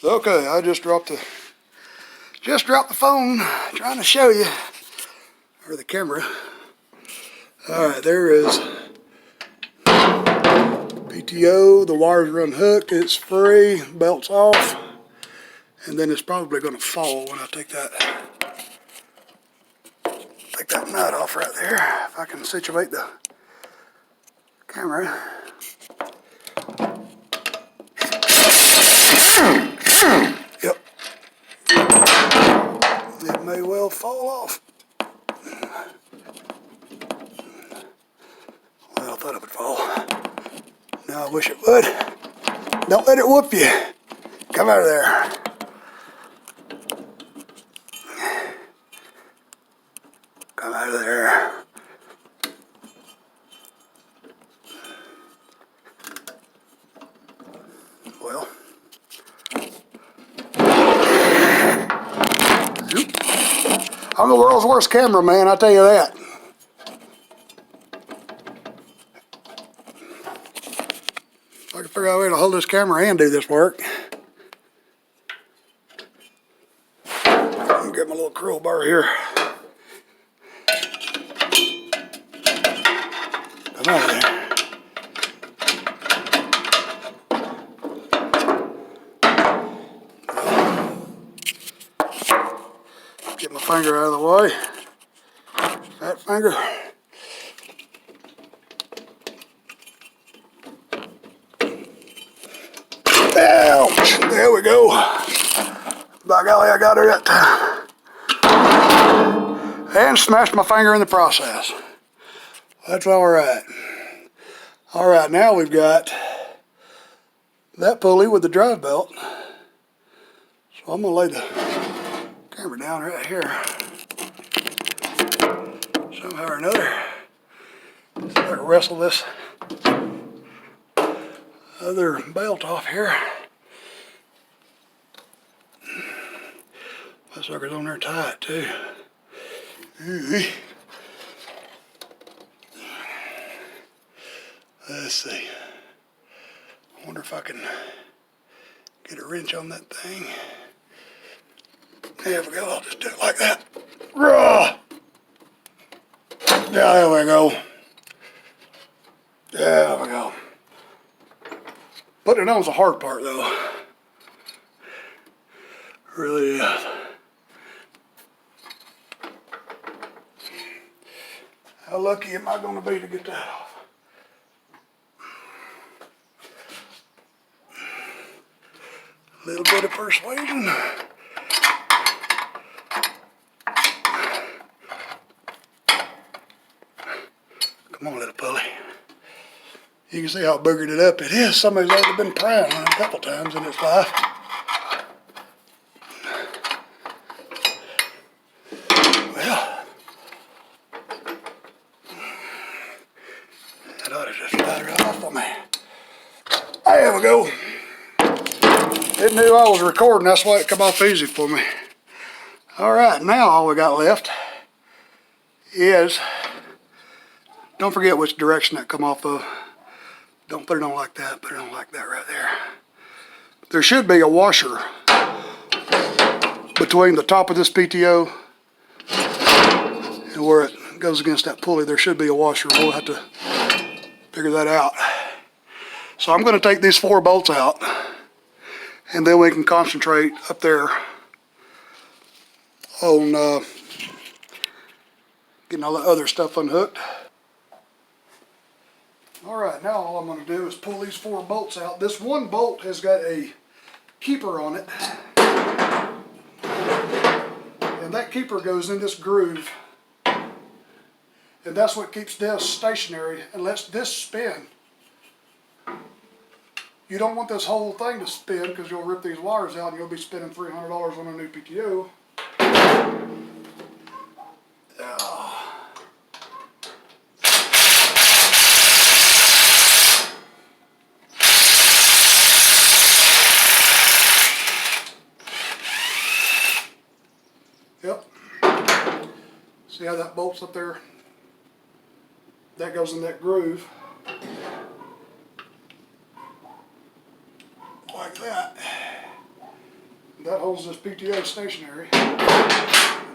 Okay, I just dropped the phone trying to show you, or the camera. Alright, there is PTO, the wires are unhooked, it's free, belt's off, and then it's probably going to fall when I take that nut off right there. If I can situate the camera. Yep. It may well fall off. Well, I thought it would fall. Now I wish it would. Don't let it whoop you. Come out of there. Come out of there. Well. I'm the world's worst cameraman, I tell you that. I can figure out a way to hold this camera and do this work. I'll get my little crowbar here. Come out of there. Get my finger out of the way. Fat finger. Ouch! There we go. By golly, I got her that time. And smashed my finger in the process. That's alright. Alright, now we've got that pulley with the drive belt. So I'm going to lay the camera down right here. Somehow or another. See if I can wrestle this other belt off here. That sucker's on there tight too. Let's see. I wonder if I can get a wrench on that thing. There we go. I'll just do it like that. Raw. Yeah, there we go. There we go. Putting it on is the hard part though. Really is. How lucky am I going to be to get that off? A little bit of persuasion. Come on, little pulley. You can see how boogered it up it is. Somebody's already been prying on it a couple times in its life. Well, that ought to just slide right off on me. There we go. It knew I was recording, that's why it come off easy for me. Alright, now all we got left is, don't forget which direction that come off of. Don't put it on like that, put it on like that right there. There should be a washer between the top of this PTO and where it goes against that pulley. There should be a washer. We'll have to figure that out. So I'm going to take these 4 bolts out, and then we can concentrate up there on getting all the other stuff unhooked. Alright, now all I'm going to do is pull these 4 bolts out. This one bolt has got a keeper on it, and that keeper goes in this groove, and that's what keeps this stationary and lets this spin. You don't want this whole thing to spin because you'll rip these wires out and you'll be spending $300 on a new PTO. Yep. See how that bolt's up there? That goes in that groove. Like that. That holds this PTO stationary. And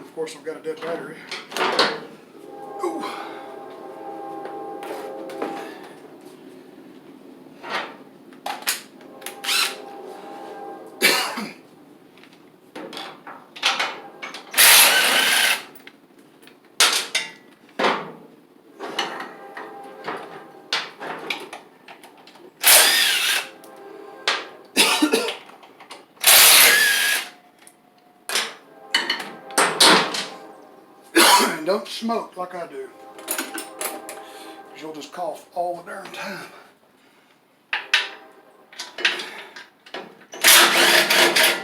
of course I've got a dead battery. Ooh. And don't smoke like I do, because you'll just cough all the darn time.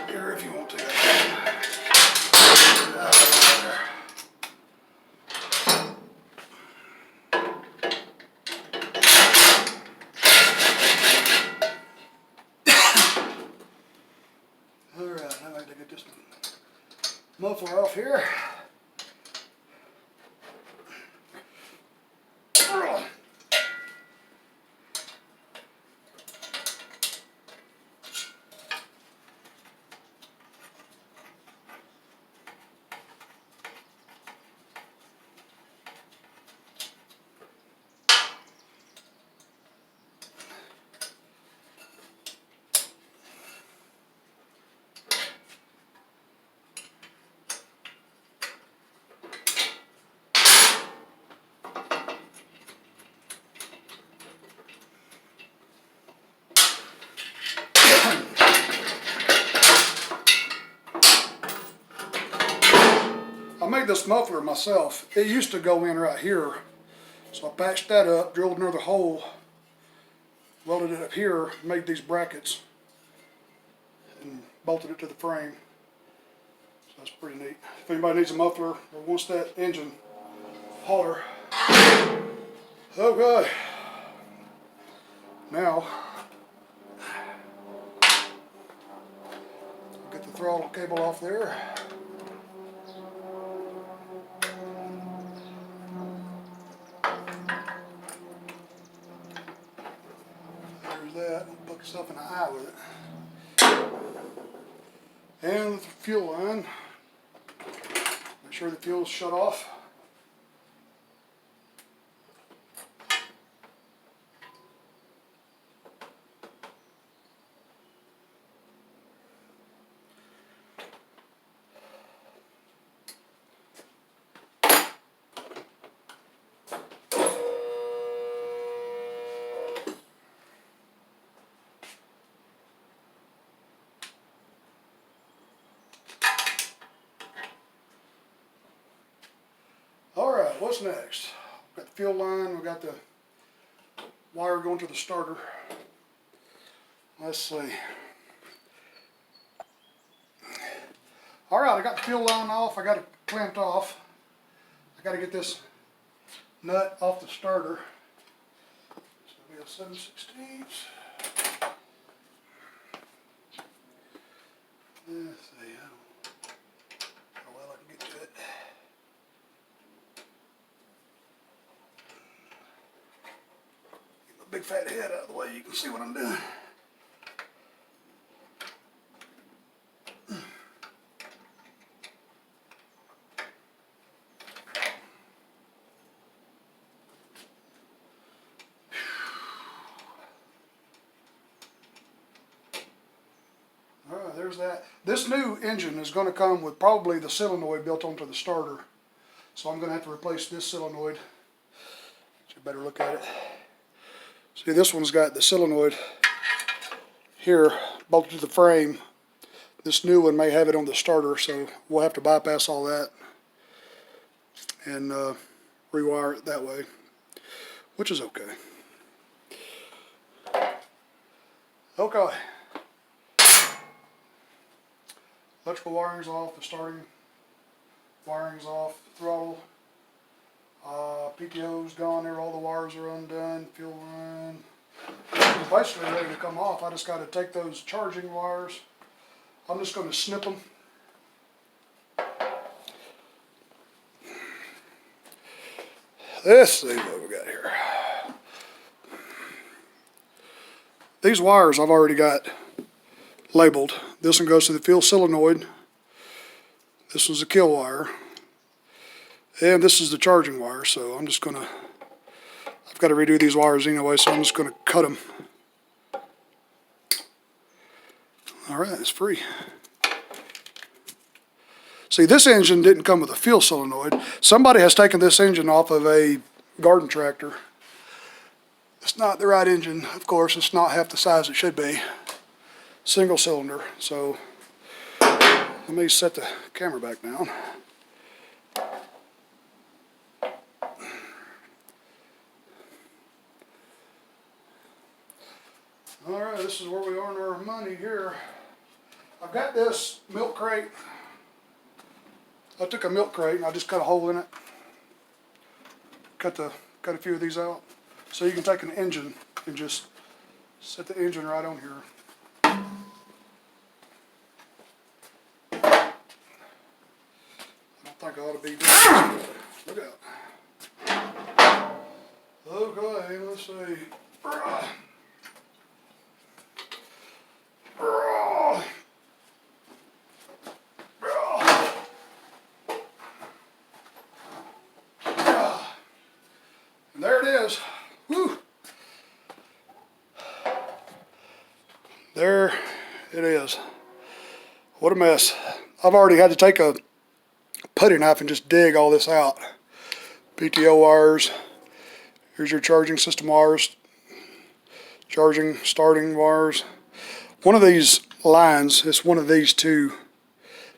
Here, if you want to. Alright, I like to get this muffler off here. I made this muffler myself. It used to go in right here, so I patched that up, drilled another hole, welded it up here, made these brackets, and bolted it to the frame. So that's pretty neat. If anybody needs a muffler or wants that engine, holler. Okay. Now, get the throttle cable off there. That and poke yourself in the eye with it. And the fuel line. Make sure the fuel's shut off. Alright, what's next? We've got the fuel line, we've got the wire going to the starter. Let's see. Alright, I got the fuel line off, I got it clamped off. I got to get this nut off the starter. So it'll be a 7/16. Let's see how well I can get to it. Get my big fat head out of the way, you can see what I'm doing. There's that. This new engine is going to come with probably the solenoid built onto the starter. So I'm going to have to replace this solenoid. So you better look at it. See, this one's got the solenoid here bolted to the frame. This new one may have it on the starter, so we'll have to bypass all that and rewire it that way, which is okay. Okay. Electrical wiring's off, the starting wiring's off, throttle, PTO's gone there, all the wires are undone, fuel line. It's basically ready to come off. I just got to take those charging wires. I'm just going to snip them. Let's see what we got here. These wires I've already got labeled. This one goes to the fuel solenoid. This one's the kill wire. And this is the charging wire, so I'm just gonna, I've got to redo these wires anyway, so I'm just gonna cut them. All right, it's free. See, this engine didn't come with a fuel solenoid. Somebody has taken this engine off of a garden tractor. It's not the right engine, of course. It's not half the size it should be. Single cylinder. So let me set the camera back down. All right, this is where we earn our money here. I've got this milk crate. I took a milk crate and I just cut a hole in it. Cut a few of these out. So you can take an engine and just set the engine right on here. I don't think I ought to be doing this. Look out. Okay, let's see. And there it is. Whew. There it is. What a mess. I've already had to take a putty knife and just dig all this out. PTO wires. Here's your charging system wires. Charging, starting wires. One of these lines, it's one of these two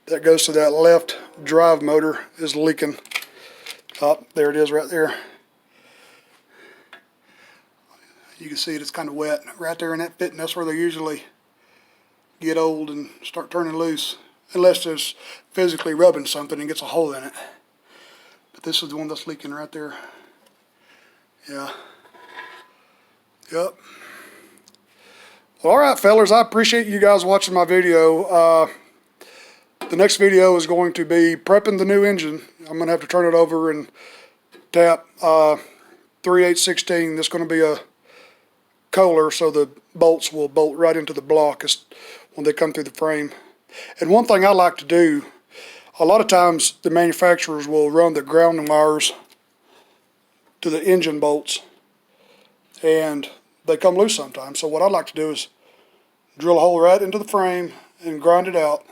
that goes to that left drive motor, is leaking. Oh, there it is right there. You can see it, it's kind of wet right there in that fit, and that's where they usually get old and start turning loose, unless there's physically rubbing something and gets a hole in it. But this is the one that's leaking right there. Yeah. Yep. Well, all right, fellas, I appreciate you guys watching my video. The next video is going to be prepping the new engine. I'm going to have to turn it over and tap 3/8/16. This is going to be a Kohler, so the bolts will bolt right into the block when they come through the frame. And one thing I like to do, a lot of times the manufacturers will run the grounding wires to the engine bolts, and they come loose sometimes. So what I like to do is drill a hole right into the frame and grind it out,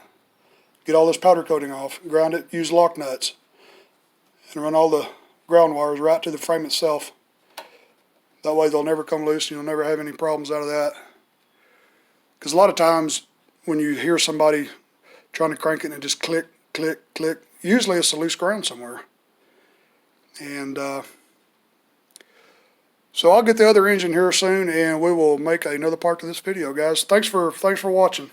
get all this powder coating off, grind it, use lock nuts, and run all the ground wires right to the frame itself. That way they'll never come loose, and you'll never have any problems out of that. Because a lot of times when you hear somebody trying to crank it and it just click, click, click, usually it's a loose ground somewhere. And so I'll get the other engine here soon, and we will make another part of this video, guys. Thanks for watching.